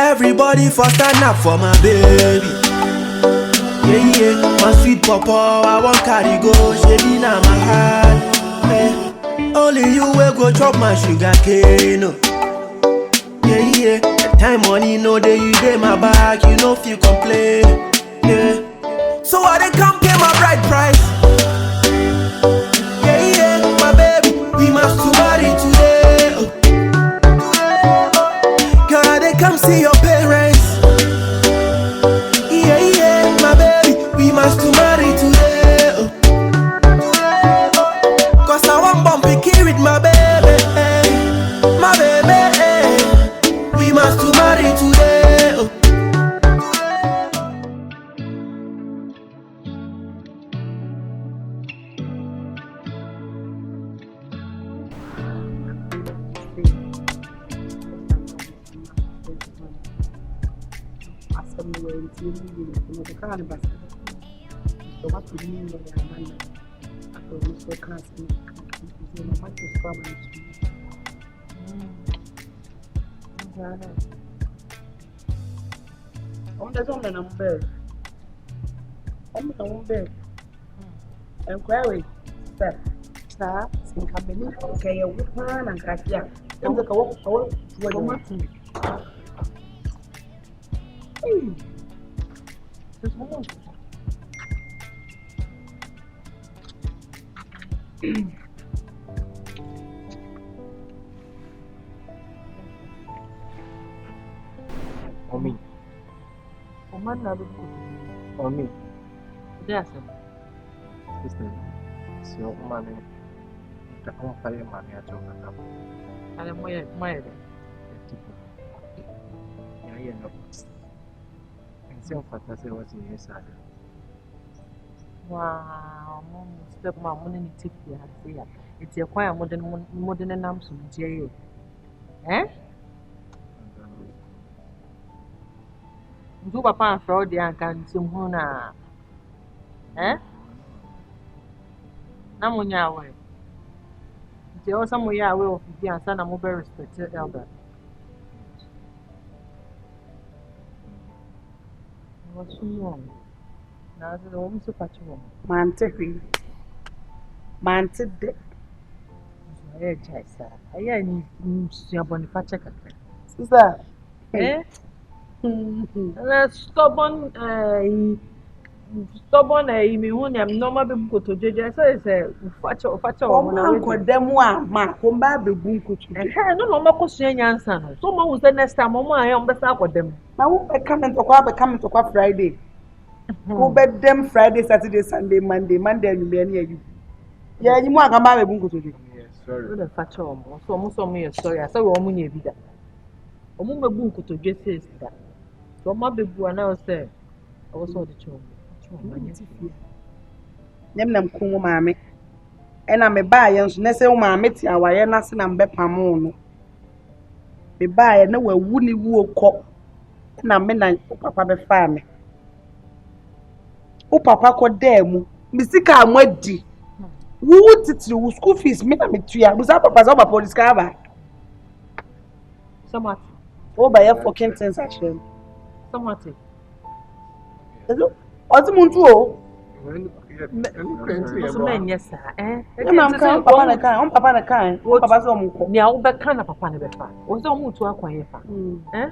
Everybody for stand up for my baby. Yeah, yeah, my sweet papa, I want carry go, shady na my heart. Yeah. Only you will go chop my sugar cane. No. Yeah, yeah, the time money no day you day my back, you know if you complain. Yeah. So I they come pay my bride price. Yeah, yeah, my baby, we must to marry today. Girl, I they come see your parents. Yeah, yeah, my baby, we must to marry today. Cause I want bumpy key with my baby. My baby, we must to marry today. Inquiry, sir. Sir, in company, okay, a woman and Katia. I'm the co-op. Omi. Woman, never Omi. yes, Sister, it's your money. The home fire money at your camp. I am my Yeah, no. And so far, that's what he is. wow, step my money in tip here. It's a quite modern names from J. Eh? Do papa and Fraudy and can some hona. Eh? Namunya way. There was some way away of the answer and I'm very respected elder. What's wrong? Now the woman so patrol. Manted. Eh, Jaisa. I need your boniface. Sister. Eh? Stubborn, me who am normal people to judge. So it's a factor of them one, my combat be book. No, no, question answer. Someone who said next time, I am better with them. Now, I come to Qua Friday. Who bet them Friday, Saturday, Sunday, Monday, and you. Yeah, you want to buy a book to do. Sorry. The factor so almost on me a story. I saw a woman here. A woman book to just say that. So my baby, and I say, I was all the children. Nam Kumo mammy, and I'm a buyer, Nessa mammy, our Yanas and I'm Bepamono. The buyer no woolly wool cock, and I'm midnight, Papa the family. Oh, Papa could dare, Missika, I'm weddy. Who would it to school fees? Me, I'm a tree. I was up as our police cover. Somewhat. Oh, by a fucking sensation. Somewhat. Ozimuntu yes sir eh I'm papa na kan papa so omuko nia wo beka na papa na befa wo so omutu akwan yefa eh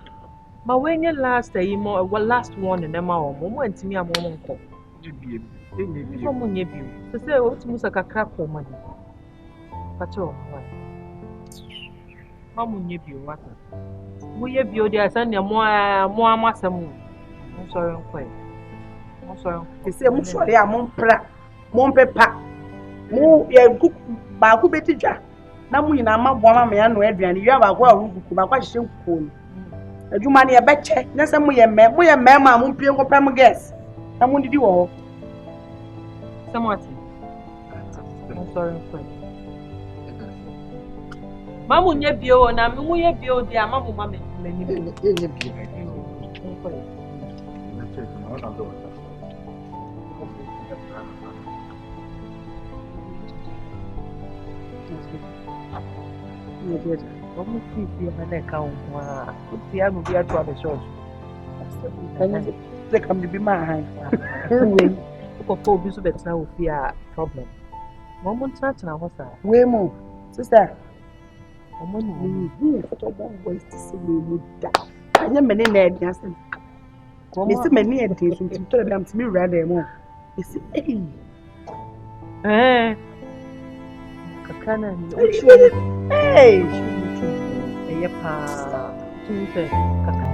ma wenye last last one na ma wo mo antimi am wo nko so mo nye bi so say o timu saka kra ko ma ni pacho ma mo nye bi wata mo ye bi o dia san ne mo amasam mo sorry nko sorry. You say, Mushwari, I'm Monpepa. Mu ya ba ku betija. Na mu nyina ma boama me ya no aduane. Wi aba kwa ru kuku ba kwa hye kuku no. Adwuma ne e beche. Na se mu ye ma mu mpie nkopam gas. Na mu didi wo ho. Samati. I'm sorry for. Mamu nye bio na mu ye bio dia mamu ma me ni bio. Nye bio. Almost 3 and account. Put the other be at the church. They come to be my hand. For 4 bits of it now, fear problem. Moment, such now, what's that? Way more, sister. Woman, who waste to see me with that. I am many ned, yes. Miss many attention to tell them to me rather more. It's eh. Kakana, hey, Yapa, Tuesday, Kaka.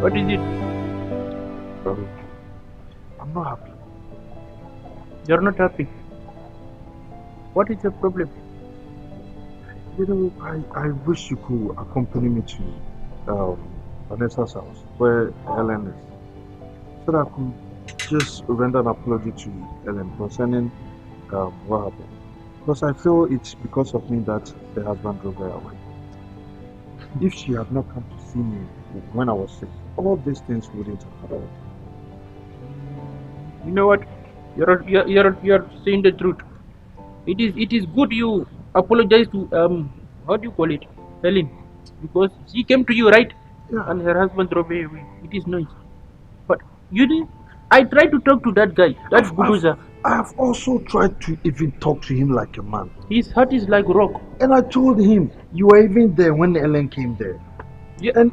What is it? I'm not happy. You're not happy. What is your problem? You know, I wish you could accompany me to Vanessa's house, where Ellen is, so that I could just render an apology to Ellen concerning what happened. Because I feel it's because of me that the husband drove her away. If she had not come to see me when I was sick, all these things wouldn't have happened. You know what? You're saying the truth. It is good you apologize to how do you call it, Helen, because she came to you, right? Yeah. And her husband drove her away. It is nice, but you did. I tried to talk to that guy, that bulldozer. I have also tried to even talk to him like a man. His heart is like rock. And I told him, you were even there when Ellen came there. Yeah. And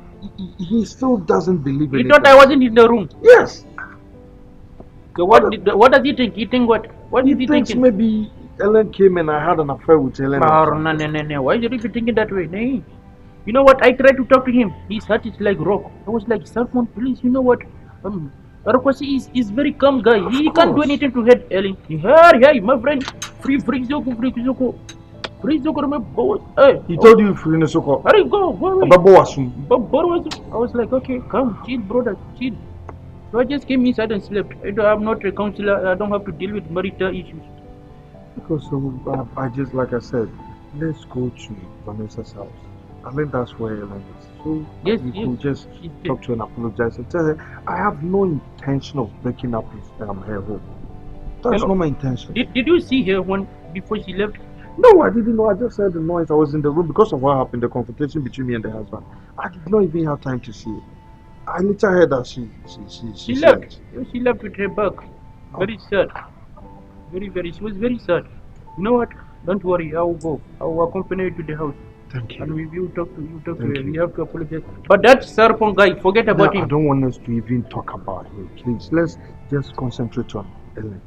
he still doesn't believe in it. He thought I wasn't in the room. Yes. So what does he think? He think what? What is he thinks thinking? Maybe Ellen came and I had an affair with Ellen. No. Why did you thinking that way? No. You know what? I tried to talk to him. His heart is like rock. I was like, someone, please. You know what? Rakwasi is very calm guy. He can't do anything to hurt Ellen. Hey, my friend. Free Zoko. Free Zoko, my boy. Hey. He told you free Zoko. Hurry, go. I was like, okay, come, chill, brother, chill. So I just came inside and slept. I'm not a counselor. I don't have to deal with marital issues. Because I just, like I said, let's go to Vanessa's house. I think that's where Ellen is. So yes, could just talk to her and apologize and tell her I have no intention of breaking up with her home. That's not my intention. Did you see her before she left? No, I didn't know. I just heard the noise. I was in the room because of what happened, the confrontation between me and the husband. I did not even have time to see it. I later heard that she left. She left with her bag. Very sad. Very. She was very sad. You know what? Don't worry. I will go. I will accompany you to the house. Thank you. And we will talk to you. We have to apologize. But that Sarpon guy, forget about him. I don't want us to even talk about him. Please, let's just concentrate on Ellen.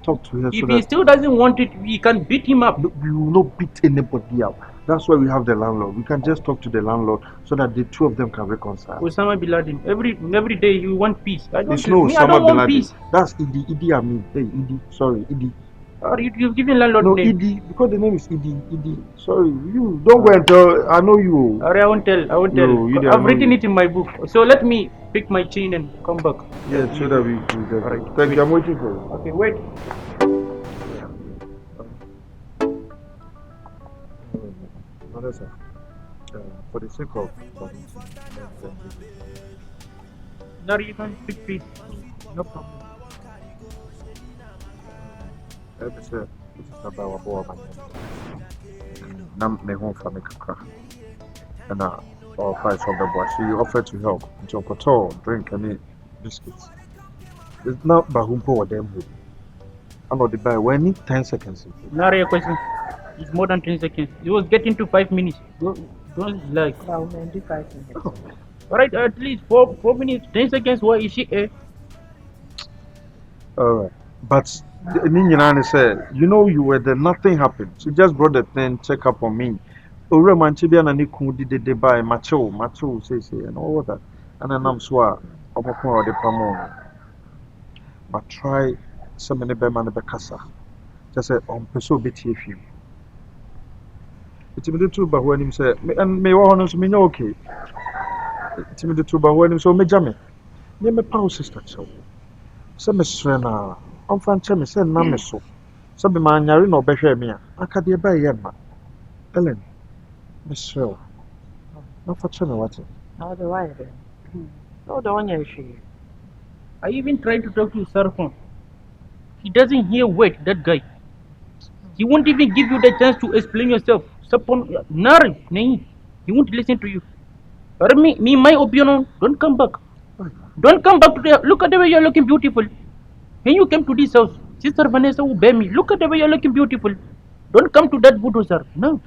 Talk to her. If he still doesn't want it, we can beat him up. No, we will not beat anybody up. That's why we have the landlord. We can just talk to the landlord so that the two of them can reconcile. Osama Bin Laden. Every day you want peace. I don't want peace. That's Idi. I mean, hey, Idi. Sorry, Idi. Or you've given landlord name? No, Idi, because the name is Idi. Sorry, you don't go and tell. I know you. I won't tell. I've written it in my book. So let me pick my chain and come back. Yeah, so that we get it. Right. Thank you. I'm waiting for you. Okay, wait. Vanessa, for the sake of now you can speak peace. No problem. This is about what my home family and our price of the boy. She offered to help. Chocolate, drink, and biscuits. It's not Bahumpo or them. I'm not the buy. We need 10 seconds. Now your question. It's more than 10 seconds. It was getting to 5 minutes. Don't like. Wow, 95 minutes. Oh. Alright, at least 4 minutes, 10 seconds. Why is she? Alright. But Ninja said, you know, you were there, nothing happened. She just brought the thing, check up on me. Ore Manchibian and Niku did they buy macho, say, and all that. And then I'm sure, or the Pamon. But try so many Beman Becassa. Just say, pursue bit if you. It's me too, but when him say, and may honors me okay. It's me too, but when him so me jammy. Near my power sister, so. Some is I'm from Chemi, send Namaso. So be man yari no behwe me a. Aka de ba ye ma. Ellen. Miss Phil. No for me what? How do I then? No, the one you see. I even tried to talk to Sarfon. He doesn't hear word, that guy. He won't even give you the chance to explain yourself. Sapon, Nari, nahi. He won't listen to you. Or me, my opinion, don't come back. Don't come back to the, look at the way you're looking beautiful. When you came to this house, Sister Vanessa will bear me. Look at the way you're looking beautiful. Don't come to that voodoo, sir. No.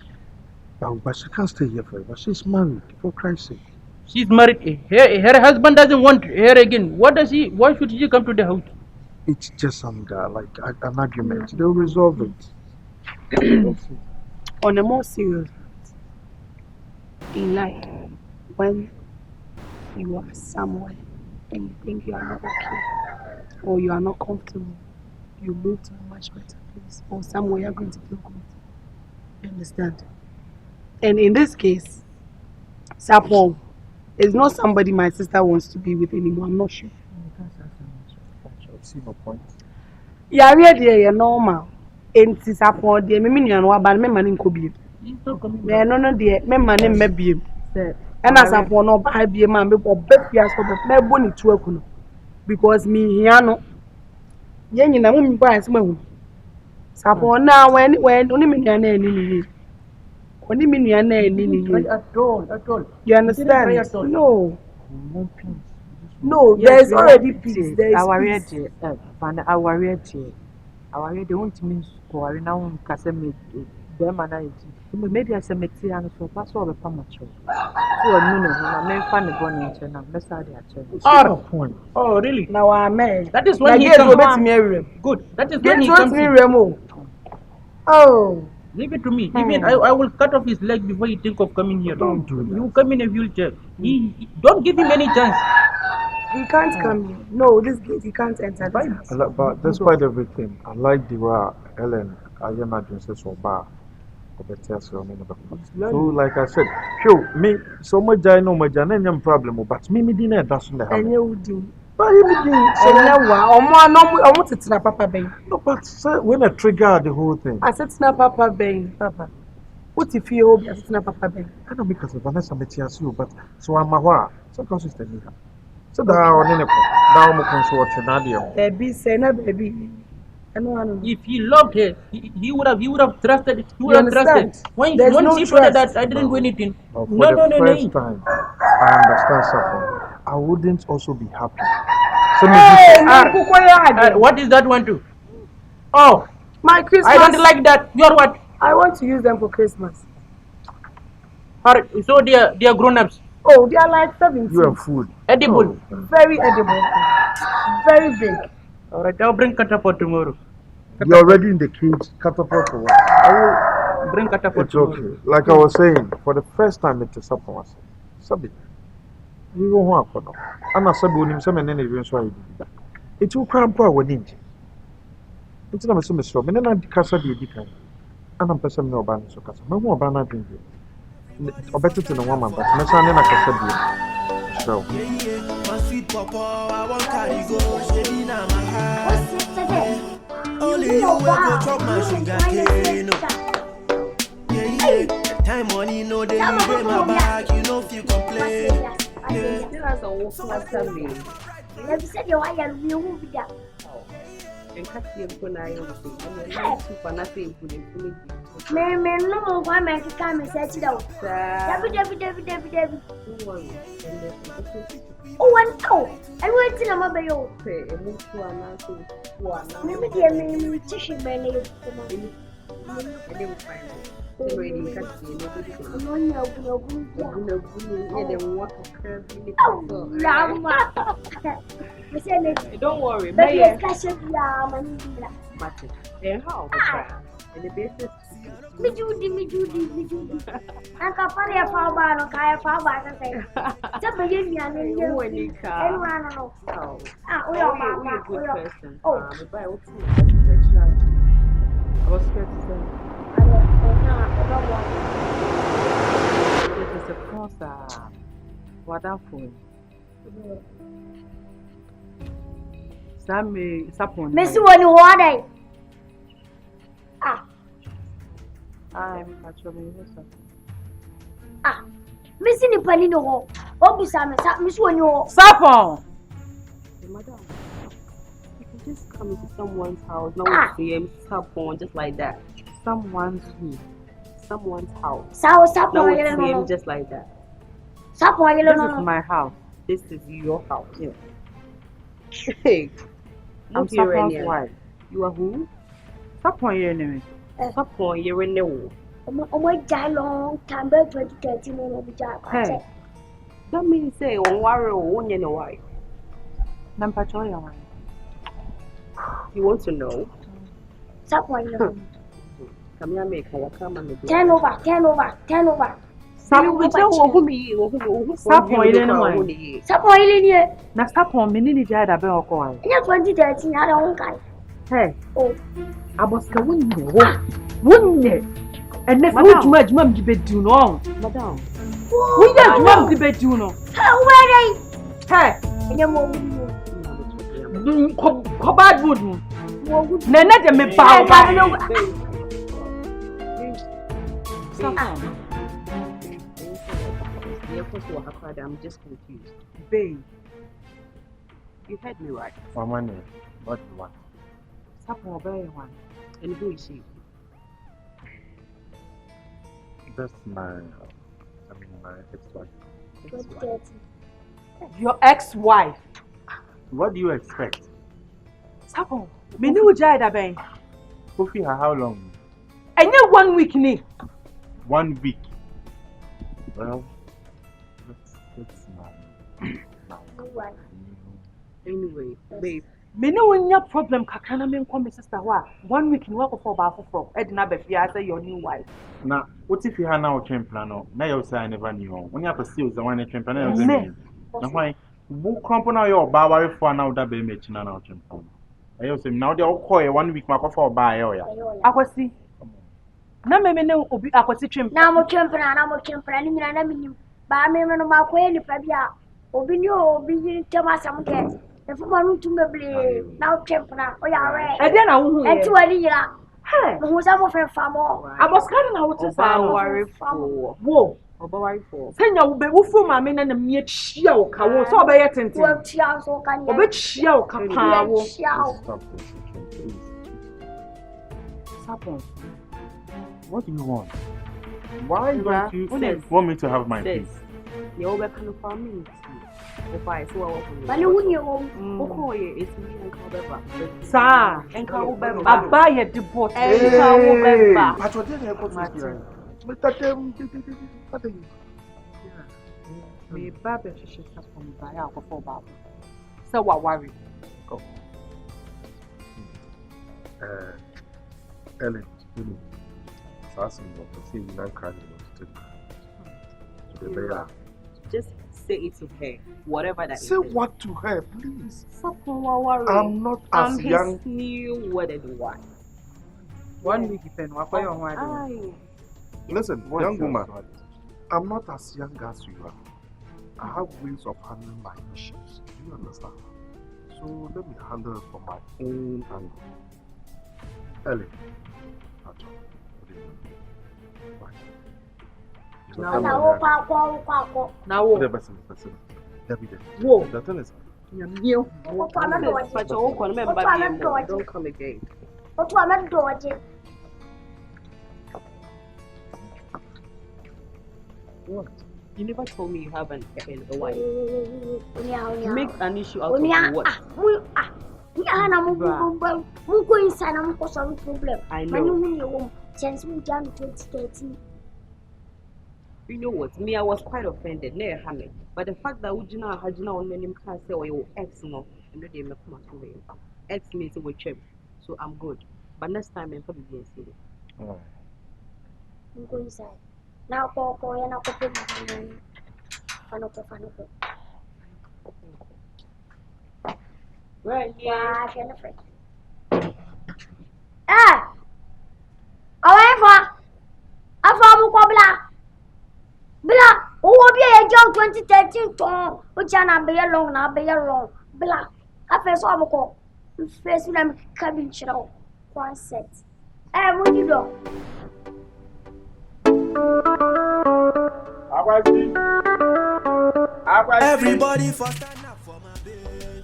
Oh, but she can't stay here forever. She's married, for Christ's sake. She's married. Her husband doesn't want her again. Why should she come to the house? It's just some guy, like an argument. They'll resolve it. On a more serious note, in life, when you are somewhere and you think you are not okay or you are not comfortable, you move to a much better place or somewhere you're going to feel good. You understand? And in this case, Sapon is not somebody my sister wants to be with anymore. I'm not sure. See my point. Yeah, you're normal. And Sapon, dear, me no about me man in Kobe. Yeah, no, dear, me man in maybe. And as Sapon, no, I be a man before bet you for the bonnet to work because me here no. Yen in a woman buys my Sapon now when only me and any. Only me and any. At all. You understand? No. No, there's already peace. There is peace. I worry. They won't mean square now. Cassette, maybe I say, Metia and so pass all the pamacho. So, I may find a bonnet and I'm message. Oh, really? Now I'm mad. That is when he comes comes. to me. Good. That is Get when he to comes. me, Remo. Oh. Leave it to me. Even I will cut off his leg before you think of coming here. Don't do that. You come in a wheelchair. Don't give him any chance. He can't come here. No, this gate, he can't enter this house. But despite everything, I like the way Ellen, I imagine, says so bad. So, like I said, sure, me, so much I know my Jananian problem, but me didn't that's the house. And you do. But you do. So now, I want to snap Papa Bay. No, but when I trigger the whole thing, I said, snap Papa Bay, Papa. What if you hope you snap Papa Bay? I don't because of Vanessa Metias you, but so I'm a so consistent. So that on any down consort Nadia. Baby, say no, baby. If he loved her, he would have trusted. He would have trusted. When she told that I didn't do anything. For the first time, I understand something. I wouldn't also be happy. So what is that one to? Oh, my Christmas. I don't like that. You are what? I want to use them for Christmas. So they are grown-ups. Oh, they are like 17. You have food. Edible. Very edible. Very big. Alright, I'll bring catapult tomorrow. You're already in the cage. Catapult for what? I will bring catapult it's okay. tomorrow. Like I was saying, for the first time it is up for us. Sabi. We go home for now. I'm not saying him some and then even so I did that. It will cramp our wedding. It's not so much. And then I casa the edican. And I'm person no ban so casa. No more ban drink. Or better to the woman, but my son and I can say so. My sweet papa, I want carry go, shady na my heart. Only you will go chop my sugar cane. Yeah. Time money, no day, you break my back, you know if you complain. That's a awful family. Never said you are you be that. And cut him for 9 years. For nothing to me. Me, no one man can come and set it out. Debbie. Oh, and oh, I went to my bayo. Maybe they teaching my name. I didn't find it. Already cut me. Don't worry, how? And the basis. Me Judy. I can find a far bar or kaya far bar. Somebody in your wedding car. We are a good person. Oh, I was scared to say. It is a process. Wonderful. Some sapon. Miss, what you want? I'm actually Ah, missing the penny no ho. Oh, Miss when you Sapon! Madam, you can just come into someone's house, not see him sapon just like that. Someone's house. Sao Now we Sapon, see him just like that. Sapon, This is my house. This is your house. Yeah. Hey, I'm Sapon's wife. You are who? Sapon your name. Sapon, you're in the wall. Oh my god, long time back 2013 no be job. Hey. That means say on worry or on your wife. Nampachoya one. You want to know? Sapon, Come here, make our come and turn over. Sapon, who me? Sapon, you know. Sapon, you Na Sapon, mini jada be oko. in 2013, I don't guy. Hey, Oh, ABOSKE wouldn't. And next week, Madam, you be do no. Madam. We don't want to be do no. where Hey, are you? bad wood. Nana, the me power. I'm just confused. Babe, You heard me right. For money, what you want? Sapon, very one. And who is she? That's my ex-wife. 2013. Your ex-wife. What do you expect? Sapon, me knew jada ben. Kofi, how long? I need 1 week ni. 1 week. Well, that's my Anyway, babe. Me no one your problem kakana me nko me sister wa 1 week ni wako for ba from edna be fia say your new wife. Now, what if you have now a champion? Now you say I never knew. When you have to see the one champion, now why? Who crumple now your bar for now that be making an out champion? I say now they all call 1 week mark for buy area. Akwasi. Na me no obi akwasi twem. Na mo twempra ni nyina na minim. Ba me no ma ko ni pa bia. Obi ni obi tema sam ke. E fu ma no tumbeble. Na twempra o ya we. E dey na wo hu. E ti wali yira. Hey, Mo sa mo fe famo. ABOSKE na wo ti sa no. Worry for. Wo. Worry for. Senya wo be wo fu ma me na na me chia wo ka wo so obeye Wo tenten. tia so kan ya. Obe chia wo ka pa wo. Stop this, please. Sapon. What do you want? Why Bruh, don't you sis, want me to have my This. peace? You're welcome to family. If I saw Bani hunye wo. Okoye is me and Kabeba. Sa. And Kabeba. Aba ye deport. But what did I put here? Me ba be hwehwe Sapon ba ya akofo ba. Say wa worry. Ellen, assassin, see you not crying. Just say it to her. Whatever that Say is. what to her, please. Worry. I'm not as I'm young. his new wedded wife. 1 week pen wa kwa your one. Aye. Listen, young woman, I'm not as young as you are. I have ways of handling my issues. Do you understand? So let me handle it from my own angle. Ellen, Na wo kwa. Na wo. The person. Wo. The thing is, Nyamie. Wo kwa na do But je. you won't remember me. Don't come again. O to ama do je. What? You never told me you have a wife. Onya. Make an issue out of Onya. what? Ya na mo ko insana mo ko solve problem. I know. Mani hunye wo. Since we done 2013. You know what? Me, I was quite offended. But the fact that Ujina Hajina on name can't say or your ex no, and they make come to me. Ex means we trip. So I'm good. But next time I'm probably being silly. oh, Mo ko insana. Na ko ya na ko pe mo. Fano ko. Right, Yeah, I can't afraid. Afa mu ko Bla, owo bi e jọ 2013 ton. O ja na be long. Bla, afa so am ko. Face na cabin chiro. One set. What you do? Everybody for stand up for my baby.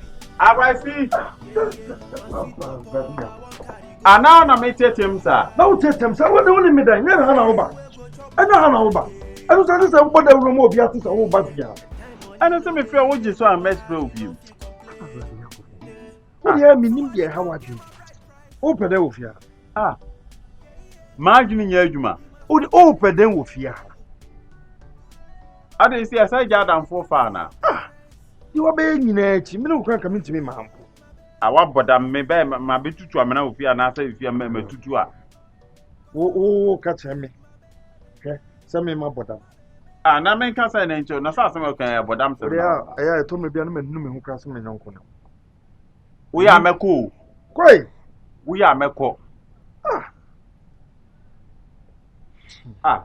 Now na me tetem sir. Now tetem sir, what the only me dan? Never hana oba. Ena hana oba. I don't say say what the room obi ati say oba bia. And say me fear wo ji so am mess bro bi. What dey me nim dey how adu. O pede wo fia. Ma adwini nya adwuma. O pede wo fia. Ade si asai ja damfo fa na. You wa be nyina echi, me no kran ka me ntimi ma hampo. Awa boda me be ma betutu amena ofia na asa ofia me tutu a. O ka che me. Okay, say me ma boda. Na men ka say na ncho na sa asem kan bodam se. Ya to me bia no me nu me hu kra se me nyonko no. Wo ya meko. Koi. Wo ya meko.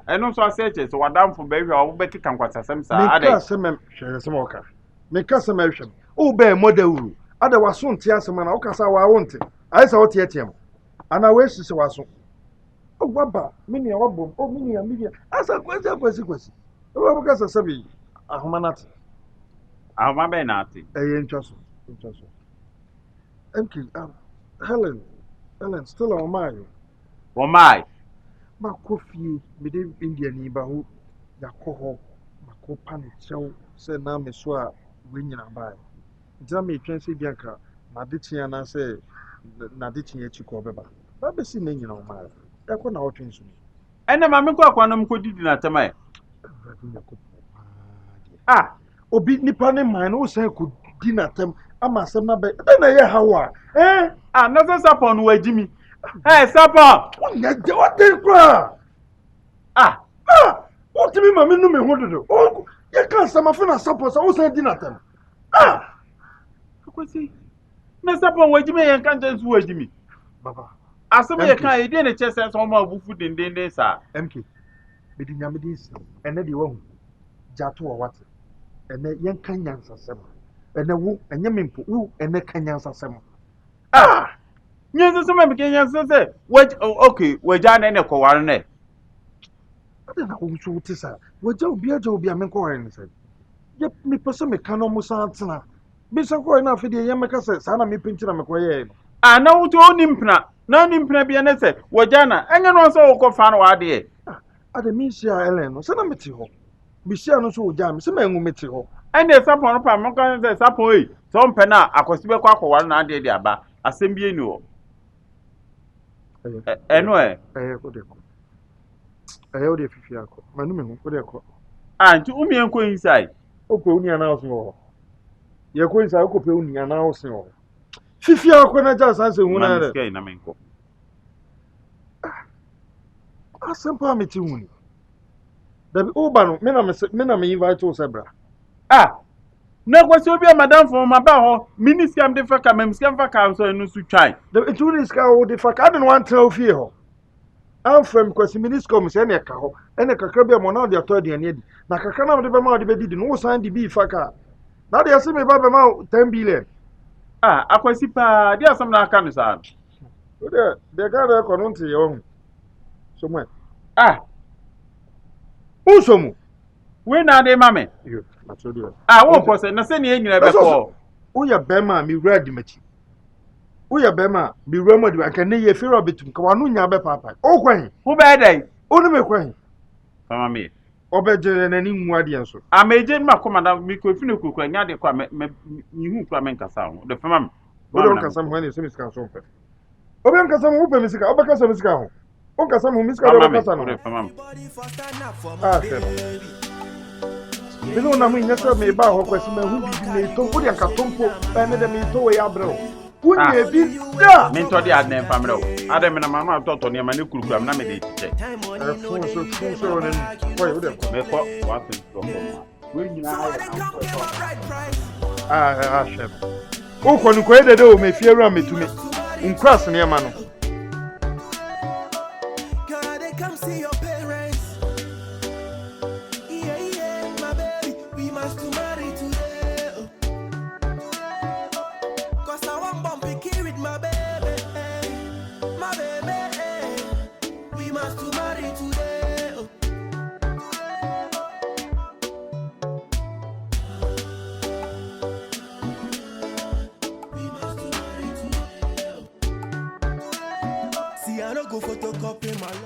Eno so aseche so wadamfo be hwa wo be kika nkwasasem sa ade. Me ka se me hwe se me oka. Me ka se me hwe. O be modawuru. Ada waso nte asema na ukasa wa wonte ayesa wote etiem ana we sise waso o waba mini ya wabom o mini ya asa kwesi o bukasa sabi ahomanati ahoma be na ati ntwaso Helen still on my ma kofi me de India ni ba ho yakoho makopa no chew se na me so a wenyina ba ntia me twense bianka na de tia na se na de tia chi ko beba ba be si na nyina o ma e ko na o twenso ene ma me ko akwanom ko didi na tamae obi nipa ne man o san ko di na tem ama asem na be na ye hawa na se sapon wo agimi sapon onya de o de kra o ti mi ma me nu me ho dodo o ye kan sama fe na sapon sa o san di na tem kwesi na sapon wo agimi ye kan je su wo agimi baba asem ye kan e de ne chese so ma bufu dendenden sa MK bidi nyame di isi ene de wahu jato wa wate ene yen kan nyansasem ene wo enye mempo wo ene kan nyansasem nyenso so ma bike nyenso se okay waja na ene kwaware na ade na wo so tisa waja obi a menko ware ne se ye me pese me kan no musa atena bi se ko na afide ye meka se sa na me pinchira me koye no na wo to onimpna na onimpna bi na se waja na enye no so wo ko fa na wa de ade mi sia Ellen no se na meti ho bi sia no so waja me se ma enwu meti ho ene sapon no pa mo kan se sapon so mpe na akosibe kwa akwaware na ade aba asem bi eni wo eno ko de ko o de fifi akọ manu me hu ko de ko nti umi enko inside o ko uni ana osin ho ye ko inside ko pe uni ana osin ho fifi akọ na ja sanse hu na re na menko asempa meti hu dabi oba no me na me invite o sebra na kwesi obi a madam for ma ba ho minister de faka memsiam faka so enu su twan the two is ka o de faka den wan tell fie ho am from kwesi minister kom se na ka ho ene kakra bi mo na de ato de ane di na kakra na de be ma de be di no san di bi faka na de ase me ba be ma 10 billion akwesi pa de asam na aka no sa o de ga de ko no nte ye ho so mo usomu we na de mame yo atodi wo ko se na se ne nyina be ko wo ya be ma mi wura di machi wo ya be ma mi wura mo di aka ne ye firo betum ka wanu nya be papa o kwan wo be dai onu me kwan mama me obejere na ni nwu ade enso ameje ma ko madam mi ko finu kokura nya de kwa me hu kwa men kasa ho de fama o don kasa mo ne se misika so pe obi an kasa mo pe misika obi kasa misika ho on kasa mo misika do kasa no Bilo na mu nyesa me ba ho kwesi ma hu bibi me to odi anka tompo ba me de me to we abrel kunye bi da me to de adne famre o ade me na mama to ne ma ne kurukura na me de chiche fun so ne boy odi me ko wa fin to we nyina chef o ko ni ko ede de o me fie ru ametumi nkras ne ma no come see your parents. Yeah, my baby, we must marry today. Cause I want bumpy kid with my baby. My baby, we must marry today. I no go photocopy my love.